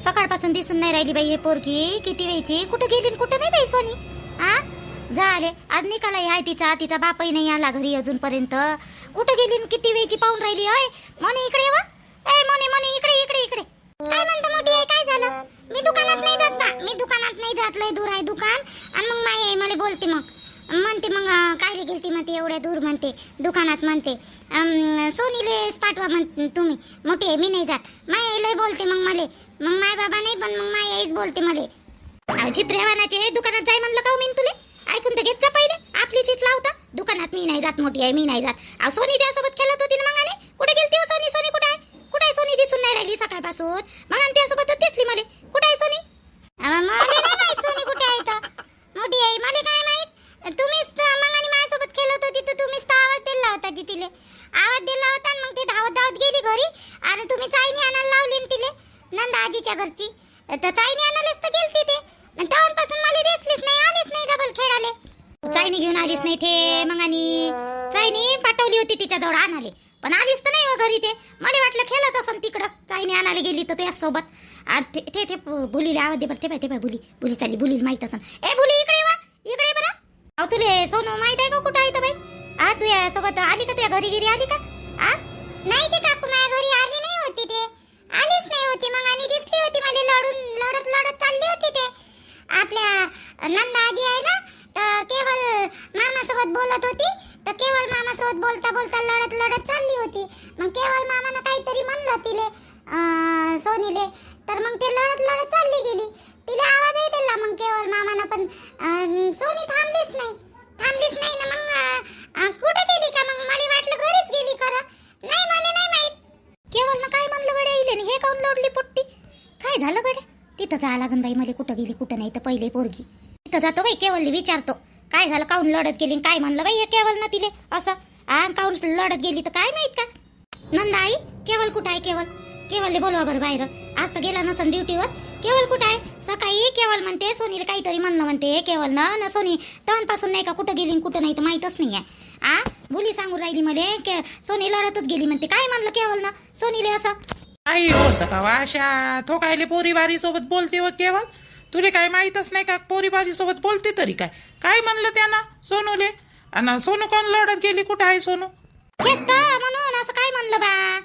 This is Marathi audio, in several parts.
सकाळपासून दिसून नाही राहिली बाई हे पोरगी. किती वेळची कुठं गेली न कुठं नाही बाई सोनी. हा झाले आज निकाला आहे तिचा. तिचा बापही नाही आला घरी अजूनपर्यंत. कुठं गेली न किती वेळची पाहून राहिली. अय मोनी इकडे वा. ए मोनी मोनी इकडे इकडे इकडे. काय म्हणता मोठी आहे, काय झालं? मी दुकानात नाही जात बा. मी दुकानात नाही जात, लय दूर आहे दुकान. आणि मग माय मला बोलते मग म्हणते मग काय गेलती म्हणते एवढ्या दूर म्हणते दुकानात म्हणते. सोनीलेच पाठवा म्हणते तुम्ही. मोठी आहे मी नाही जात. माय लय बोलते मग मले. मग माय बाबा नाही पण मग माय आईच बोलते मले. अवजी प्रेवानाचे दुकानात जाय म्हणलं का मी तुले. ऐकून तर घेत जा पहिले. आपली चित लावता दुकानात मी नाही जात. मोठी आहे मी नाही जात. सोनी त्यासोबत खेळत होती ना मग. आणि कुठे गेलती हो सोनी? सोनी कुठे आहे? कुठे आहे सोनी? दिसून नाही राहिली सकाळपासून. मग त्यासोबतच दिसली मले. कुठे आहे सोनी? मला नाही माहित सोनी कुठे आहे तर. मोठी आहे मला काय माहित. तुम्हीच मग आणि माझ्यासोबत खेळत होती तर तुम्हीच तर आवाज दिला होता जी तिले. आवाज दिला होता आणि मग ती धावत धावत गेली घरी. आणि तुम्ही चायनी आणायला लावली न तिले नंदा आजीच्या घरची. तर चायनी आणायलाच तर गेलती ते. तेव्हापासून मला दिसलीच नाही, आलीच नाही डबल खेळाले. चायनी घेऊन आलीच नाही ते. मग आणि चायनी पाठवली होती तिच्या जवळ आणाले पण आलीच तर नाही हो घरी. ते मला वाटलं खेळत असं तिकडं. चायनी आणायला गेली तर त्यासोबत. ते ते बुलीला आवाज दे बरं. ते बाय बुली बुली चालली. बुलीला माहित असं. ए बुली इकडे वा इकडे बरं. अहो तुले सोनू माहित आहे का कुठं आहे तर बाई? तू या सोबत आली का? तुझ्या घरी गिरी आली का? नाही जे काकू माझ्या घरी आली नाही होती. ते आलीच नाही होती. मग आणि दिसली होती मला लढत लढत चालली होती. ते आपल्या नंदा आजी आहे ना तर केवळ मामासोबत बोलत होती. तर केवळ मामासोबत बोलता बोलता लढत लढत चालली होती. मग केवळ मामानं काहीतरी म्हणलं तिले सोनीले. तर मग ते लढत लढत चालली गेली. तिला आवाजही दिला मग केवळ मामानं पण सोनी थांबलीच नाही. थांबलीच नाही ना. मग कुठे गेली का? मग मला वाटलं घरीच गेली खरं. नाही मला नाही माहित. केवळ काय म्हणलं गड्या इले हे काऊन लोडली पोट्टी? काय झालं गड्या? तिथं जा लागन बाई मला. कुठं गेली कुठं नाही तर पहिले पोरगी. तिथं जातो बाई केवळले विचारतो काय झालं काऊन लढत गेली. काय म्हणलं बाई हे केवळ ना तिले असं. काऊन लढत गेली तर काय माहित का? नंदा आई केवळ कुठं आहे? केवळले बोलवा बरं बाहेर. आज तर गेला नसन ड्युटीवर. केवळ कुठं आहे? सकाळी केवळ म्हणते सोनीला काहीतरी म्हणलं म्हणते केवळ ना सोनी तवांपासून नाही का कुठं गेली कुठं नाही तर माहीतच नाही आहे. बोली सांगून राहिली मले सोनी लढतच गेली म्हणते. काय म्हणलं केवळ ना सोनीले असं? आई होतं का आशा? तो कायले पोरीबारी सोबत बोलते व केवळ? तुले काय माहीतच नाही का पोरीबारी सोबत बोलते तरी काय? काय म्हणलं त्यानं सोनूले? आणि सोनू कोण लढत गेली? कुठं आहे सोनू? तेच तर म्हणून असं काय म्हणलं बा.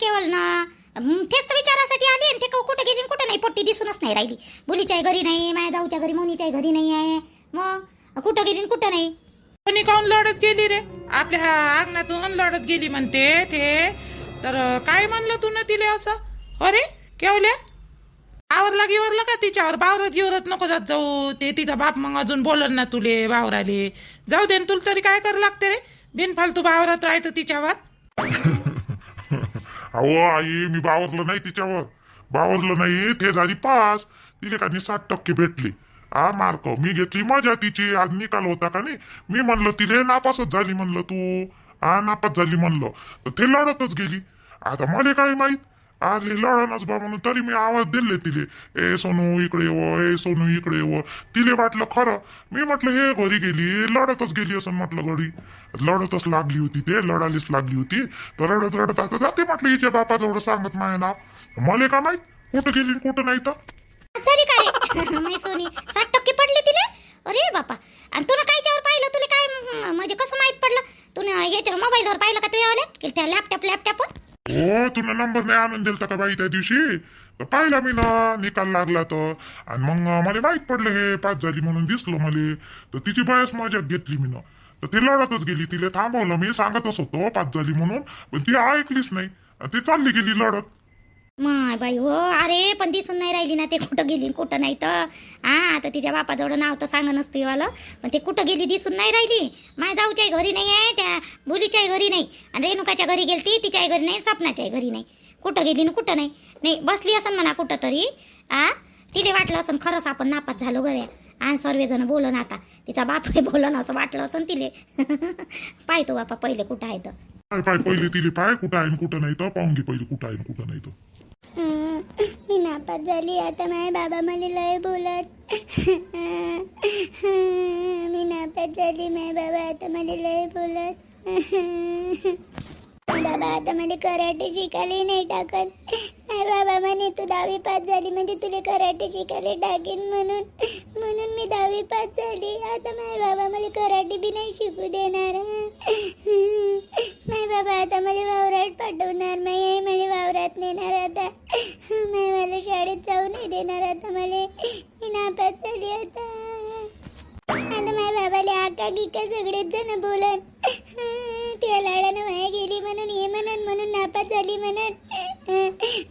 केवळ ना तेच तर विचारासाठी आली. आणि ते कुठं गेली कुठं नाही पोट्टी दिसूनच नाही राहिली. बुलीच्या घरी नाही, माझ्या जाऊच्या घरी मोनीच्या घरी नाही आहे. मग कुठं गेली कुठं नाही. कोणी काऊन लढत गेली रे? आपल्या अंगणातून लढत गेली म्हणते ते. तर काय म्हणलं तू ना तिले असं? अरे केवल्या आवरला गिवरला का तिच्यावर? बावरत गिवरत नको जात जाऊ. ते तिचा बाप मग अजून बोलल ना तुले बावराले. जाऊ दे तुला तरी काय कर लागते रे बिनफालतू बावरात राहायचं तिच्यावर. अहो आई मी बावरलं नाही तिच्यावर. बावरलं नाही. ते झाली पास. तिले का 60% भेटले मार्क. मी घेतली मजा तिची. आज निकाल होता का नाही. मी म्हणलं तिले नापासच झाली म्हणलं तू. नापास झाली म्हणलं तर ते लढतच गेली. आता मला काय माहित आली लढणच बा म्हणून. तरी मी आवाज दिले तिले ए सोनू इकडे येव, ए सोनू इकडे येव. तिले वाटलं खरं. मी म्हटलं हे घरी गेली लढतच गेली असं म्हटलं. घरी लढतच लागली होती. ते लढालीच लागली होती. तर रडत रडत आता जाते म्हटलं हिच्या बापाजवळ सांगत माझं नाव. मला का माहित कुठं गेली कुठं नाही तर. सॉरी काय सोनी 60% पडले तिले. अरे बापा. आणि तुला कायच्यावर पाहिलं? तुला काय म्हणजे कसं माहित पडलं? तुला याच्यावर मोबाईलवर पाहिलं का तुझ्या त्या लॅपटॉपवर? हो तुला नंबर नाही आणून दिलता का बाई त्या दिवशी? तर पाहिला मी ना निकाल लागला तर. आणि मग मला माहित पडलं हे पास झाली म्हणून दिसलं मला. तर तिची बयाच मजा घेतली मी ना. तर ती लढतच गेली. तिला थांबवलं मी सांगतच होतो पास झाली म्हणून. पण ती ऐकलीच नाही. ती चालली गेली लढत. माय बाई हो. अरे पण दिसून नाही राहिली ना ते कुठं गेली कुठं नाही तर. आता तिच्या बापाजवळ नाव तर सांगा नसतं वाला. पण ते कुठं गेली दिसून नाही राहिली. माझ्या जाऊच्याही घरी नाही आहे, त्या बुलीच्याही घरी नाही, आणि रेणुकाच्या घरी गेलती तिच्याही घरी नाही, सपनाच्याही घरी नाही. कुठं गेली ना कुठं नाही बसली असन म्हणा कुठं तरी. तिला वाटलं असं खरंच आपण नापास झालो घरे. आणि सर्वजण बोलन आता तिचा बाप बोलन असं वाटलं असं तिले. पाहतो बापा पहिले कुठं आहे तर. पाय पहिले तिले पाय कुठं आहे कुठं नाही तर. पाहून घे पहिले कुठं आहे कुठं नाही तर. मी नापास झाली. आता माझे बाबा मला लय बोलत. मी नापास झाली. माझे बाबा आता मला लय बोलत. बाबा आता मला कराटे शिकायला नाही टाकत. माझे बाबा म्हणे तू 10वी पास झाली म्हणजे तुला कराटे शिकायला टाकेन म्हणून मी 10वी पास झाली. आता माझे बाबा मला कराटे बी नाही शिकू देणार. माझे बाबा आता मला वावरात पाठवणार. माझी आई मला वावरात नेणार. आता मला शाळेत जाऊ नाही देणार. आता मला मी नापास झाली. आता माझ्या बाबाला आका गिका सगळेच जण बोलन त्या लाडानं वाया गेली म्हणून हे म्हणून नापास झाली म्हणून.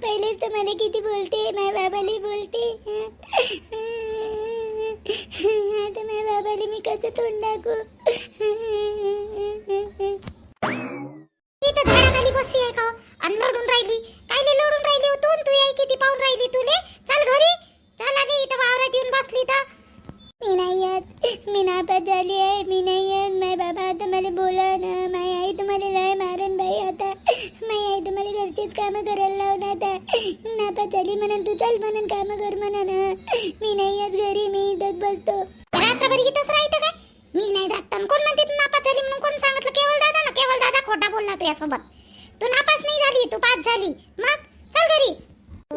पहिलेच तर मला किती बोलते, माझ्या बाबाला बोलते. आता माझ्या बाबाला मी कसं तोंड टाकू. ती तर झाडाखाली बसली आहे का आणि लढून राहिली. कायले लढून राहिली होतून तू आई किती पाहून राहिली तुले. चल घरी चल. आली इथं वावरात येऊन बसली तर. मी नाही येत, मी नापास झाली आहे. मी नाही येत. माझे बाबा आता मला बोला ना. माझी आई तुम्हाला लय मारन बाई. आता माझी आई तुम्हाला घरचीच कामं करायला लावून. आता नापास झाली म्हणून तू चल म्हणून कामं कर म्हणा ना. मी नाही येत घरी. मी इथंच बसतो. रात्रभर इथंच राहतं काय. मी नाही जात. कोण म्हणते तू नापास झाली म्हणून. कोण सांगितलं. केवळ दादा ना. केवळ दादा खोटा बोलला तुझ्यासोबत. तू नापास नाही झाली, तू पास झाली. मग चल घरी.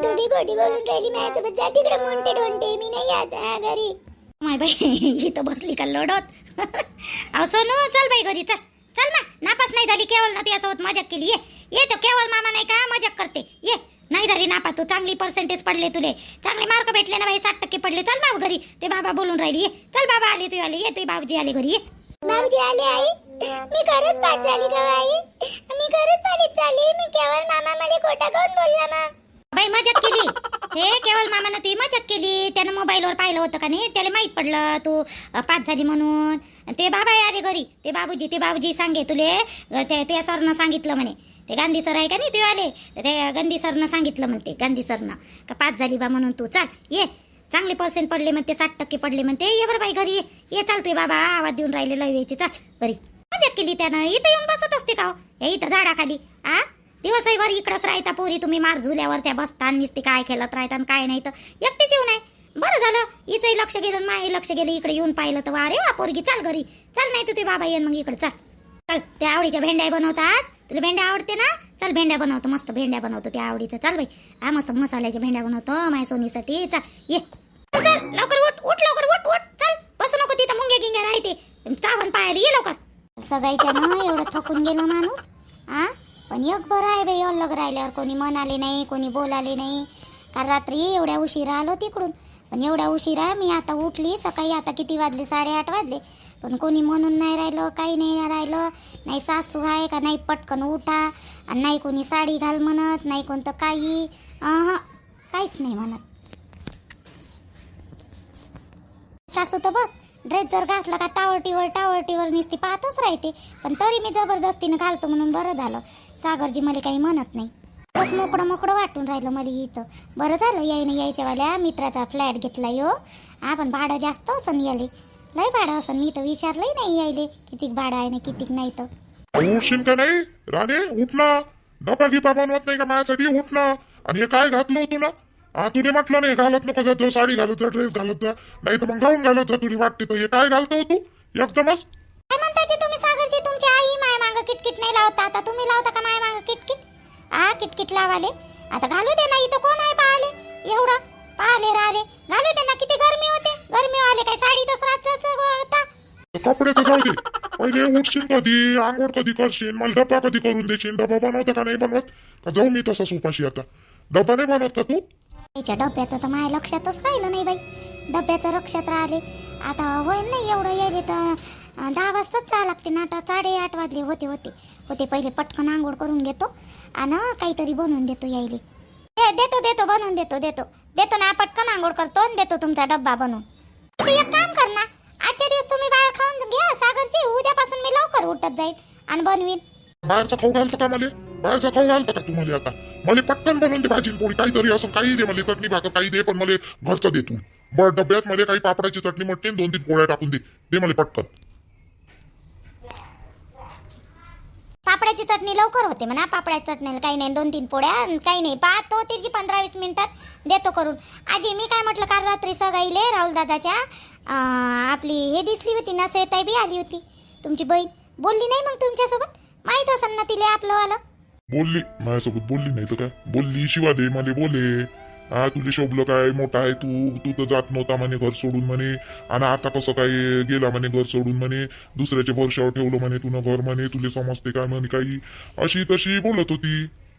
तू बी खोटी बोलून राहिली माझ्यासोबत. जा तिकडे मोंटे डोंटे. मी नाही येत घरी. माय बाई इथं बसली का लढत. अहो सोनू चल बाई घरी चल. चल ना. नापास नाही झाली केवळ ना तुझ्यासोबत मजाक केली. ये तो केवळ मामा नाही का मजाक करते. ये नाही झाली नापास तू. चांगली पर्सेंटेज पडले तुले. चांगले मार्क भेटले ना बाई. 60% पडले. चल बाबा घरी. ते बाबा बोलून राहिली. ये चल. बाबा आले तू आले. ये तुझे बाबूजी आले घरी. ये बाबूजी आले. आई मी खरंच पास झाली का आई. मी खरंच पास झाली. मी केवळ मामा मला खोटा काऊन बोलला मा. बाई मजाक केली. हे केवळ मामानं ती मजाक केली. त्यानं मोबाईलवर पाहिलं होतं का नाही. त्याला माहित पडलं तू पास झाली म्हणून. ते बाबा आले घरी. ते बाबूजी सांगे तुले. त्या सरनं सांगितलं म्हणे. ते गांधी सर आहे का नाही ते आले. ते गांधी सरनं सांगितलं म्हणते. गांधी सरनं का पास झाली बा म्हणून तू. चल ये. चांगले पर्सेंट पडले म्हणते. 60% पडले म्हणते. ये बरं बाई घरी. ये चालतोय बाबा. आवाज देऊन राहिले लय वेळची. चल घरी. मजाक केली त्यानं. इथं येऊन बसत असते का. हे इथं झाडाखाली दिवसभर इकडंच राहता पोरी तुम्ही. मार झुल्यावर त्या बसता नुसते काय खेळत राहता आणि काय नाही तर एकटीच येऊ नये. बरं झालं हिचंही लक्ष गेलं माही लक्ष गेलं. इकडे येऊन पाहिलं तर वा रे वा पोरगी. चल घरी चल. नाही तर तुझे बाबा येईन मग इकडे. चल चल. त्या आवडीच्या भेंड्या बनवतात. तुला भेंड्या आवडते ना. चल भेंड्या बनवतो. मस्त भेंड्या बनवतो त्या आवडीचं. चल बाई मस्त मसाल्याच्या भेंड्या बनवतो माझ्या सोनीसाठी. चल ये. चल लवकर उठ लवकर उठ. चल बसू नको तिथं. मुंग्या गिंग्या राहते. चावण पाहायला ये लवकर. सगळ्याच्या ना एवढं थकून गेलो माणूस. पण एक बरं आहे बाई. अलग राहिल्यावर कोणी म्हणाले नाही, कोणी बोलाले नाही. काल रात्री एवढ्या उशिरा आलो तिकडून. पण एवढ्या उशिरा मी आता उठली. सकाळी आता किती वाजले. 8:30 वाजले. पण कोणी म्हणून नाही राहिलं. काही नाही राहिलं. नाही सासू आहे का नाही पटकन उठा. आणि नाही कोणी साडी घाल म्हणत. नाही कोणतं काही काहीच नाही म्हणत. सासू तर बस ड्रेस जर घातला का टावरटीवर नुसती पाहतच राहते. पण तरी मी जबरदस्तीने घालतो म्हणून बरं झालं. सागरजी मला काही म्हणत नाही. बस मोकळं वाटून राहिलं मला इथं. बरं झालं यायच्यावाल्या मित्राचा फ्लॅट घेतला यो. पण भाडं जास्त असन याले. लय भाडं असन. मी तर विचारलंही नाही यायले कितीक भाडं आहे ना कितीक नाही तर. उठशील का नाही राणे. उठ ना. डबा गिपा बनवत नाही का माझ्यासाठी. उठ ना. आणि हे काय घातलं होतं ना. तुने म्हटलं नाही घालत नको जातो. साडी घालत जा. ड्रेस घालत जा. नाही तर मग गाऊन घालत जा. तुला वाटते तर हे काय घालतो तू एकदमच. काय म्हणताचे तुम्ही सागरजी. तुमची आई माय मागं किटकिट नाही लावता. आता तुम्ही लावता का माय मागं किटकिट. किटकिट लावाले. आता घालू दे ना. इथं कोण आहे पाहिले. एवढं पाहिले राहिले. घालू दे ना. किती गरमी होते. गरमी आले काय साडी तसं आता. कपडे तर जाऊ दे. पहिले उठशील कधी. आंघोळ कधी करशील. मला डबा कधी करून देशील. डबा बनवता का नाही बनवत का. जाऊ मी तसाच उपाशी आता. डबा नाही बनवत का तू. त्याच्या डब्याचं तर माझ्या लक्षातच राहिलं नाही बाई. डब्याचं लक्षात राहिले. आता होईल नाही एवढं यायले तर 10 वाजताच जावं लागते ना. 8:30 वाजले होते. पहिले पटकन आंघोळ करून घेतो आणि काहीतरी बनवून देतो यायले. देतो बनवून देतो ना. पटकन आंघोळ करतो आणि देतो तुमचा डब्बा बनवून. एक काम कर ना. आजच्या दिवस तुम्ही बाहेर खाऊन घ्या सागरजी. उद्यापासून मी लवकर उठत जाईल आणि बनवीन. बाहेरचा खाऊ घालतो का मला. बाहेरचा खाऊ घालतो का तू मला. आता मला पटकन बनवून दे. भाजी पोळी काहीतरी असं काही दे. मला चटणी भाकर काही दे. पण मला घरचं दे तू. बरं डब्यात मला काही पापडाची चटणी म्हटते. 2-3 पोळ्या टाकून दे मला पटकन. पापड्याची चटणी लवकर होते म्हणा. पापड्याची चटणीला काही नाही. 2-3 पोळ्या काही नाही. पाहतो तिची 15-20 मिनिटात देतो करून. आजी मी काय म्हटलं काल रात्री सगळीले राहुल दादाच्या आपली हे दिसली होती ना. श्वेताई बी आली होती तुमची बहीण. बोलली नाही मग तुमच्यासोबत. माहित असेल ना तिला आपलं वालं. बोलली माझ्यासोबत बोलली नाही तर काय बोलली शिवा दे मला बोले हा तुला शोभलं काय मोठा आहे तू तर जात नव्हता म्हणे घर सोडून म्हणे आणि आता कसं काय गेला म्हणे घर सोडून म्हणे दुसऱ्याच्या भरशावर ठेवलं म्हणे तुला घर म्हणे तुला समजते काय म्हणे काही अशी तशी बोलत होती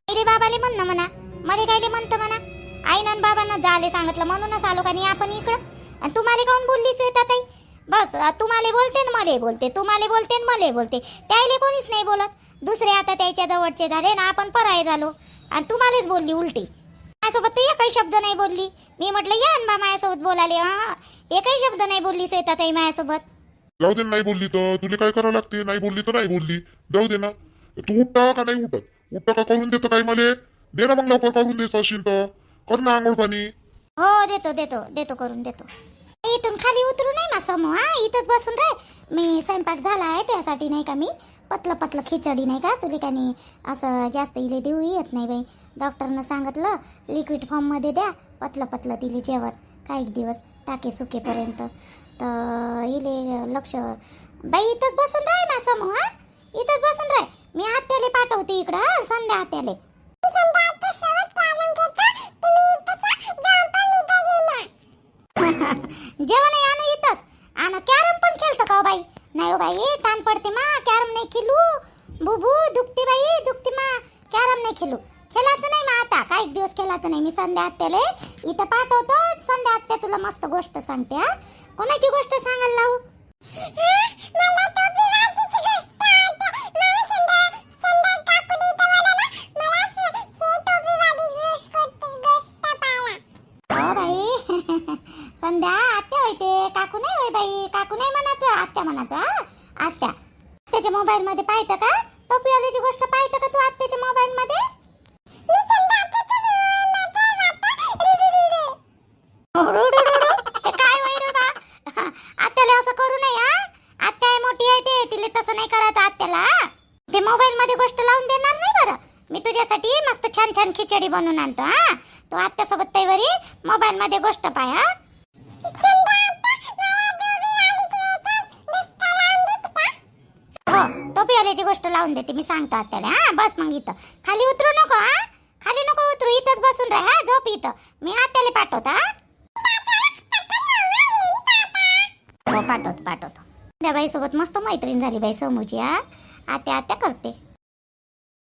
रे बाबाले म्हण ना म्हणा मला कायले म्हणतं म्हणा आईनं आणि बाबांना जाले सांगितलं म्हणूनच आलो का नाही आपण इकडं आणि तुम्हाला काऊन बोललीच येतात ताई बस तुम्हाला बोलते ना मला बोलते तुम्हाला बोलते ना मला बोलते त्याला कोणीच नाही बोलत दुसरे आता त्याच्या जवळचे झाले ना आपण पराये झालो आणि तुम्हालाच बोलली उलटी माझ्यासोबत तर एकही शब्द नाही बोलली मी म्हटलं या अनबा माझ्यासोबत बोलाले हा एकही शब्द नाही बोलली येतात ताई माझ्यासोबत जाऊ दे ना, नाही बोलली तर तुला काय करावं लागते नाही बोलली तर नाही बोलली जाऊ दे ना तू उठता का नाही उठत का करून देतो काही मला दे ना मग लवकर करून देतो असेल तर कर ना आंघोळ पाणी हो देतो देतो देतो करून देतो इथून खाली उतरू नाही ना समूह हा इथंच बसून राह मी स्वयंपाक झाला आहे त्यासाठी नाही का मी पतलं पतलं खिचडी नाही का तुला का नाही असं जास्त इले देऊ येत नाही बाई डॉक्टरनं सांगितलं लिक्विड फॉर्ममध्ये द्या पतलं पतलं तिले जेवण काही दिवस टाके सुकेपर्यंत तर इले लक्ष बाई इथंच बसून राह ना समूह हा इथंच बसून राह मी आत्याले पाठवते इकडं हा, संध्या आत्याले जेवण आणू इथंच आणि कॅरम पण खेळतं का हो बाई नाही हो बाई ताण पडते मा कॅरम नाही खेळू बुबू दुखते बाई दुखते मा कॅरम नाही खेळायचं नाही मा आता काही दिवस खेळायचं नाही मी संध्या आत्याले इथं पाठवतो संध्या आत्या तुला मस्त गोष्ट सांगते हा कोणाची गोष्ट सांगायला लावू हो बाई संध्या आत्या होते काकू नाही होय बाई काकू नाही म्हणायचं आत्या म्हणायचं हा आत्या त्याच्या मोबाईल मध्ये पाहतं का टोपीवाल्याची गोष्ट पाहतं का तू आत्याच्या मोबाईल मध्ये काय होय रे बा आत्याला असं करू नये हा आत्या आहे मोठी आहे ते तिला तसं नाही करायचं आत्याला ते मोबाईल मध्ये गोष्ट लावून देणार नाही बरं मी तुझ्यासाठी मस्त छान छान खिचडी बनवून आणतो हा तू आत्यासोबत तैवरी मोबाईल मध्ये गोष्ट पाय हा हो टोपीवाल्याची गोष्ट लावून देते मी सांगतो आत्याला हा बस मग इथं खाली उतरू नको हा खाली नको उतरू इथंच बसून राह हा झोप इथं मी आत्याला पाठवतो हा हो पाठवतो त्या बाई सोबत मस्त मैत्रीण झाली बाई समूची हा आत्या आत्या करते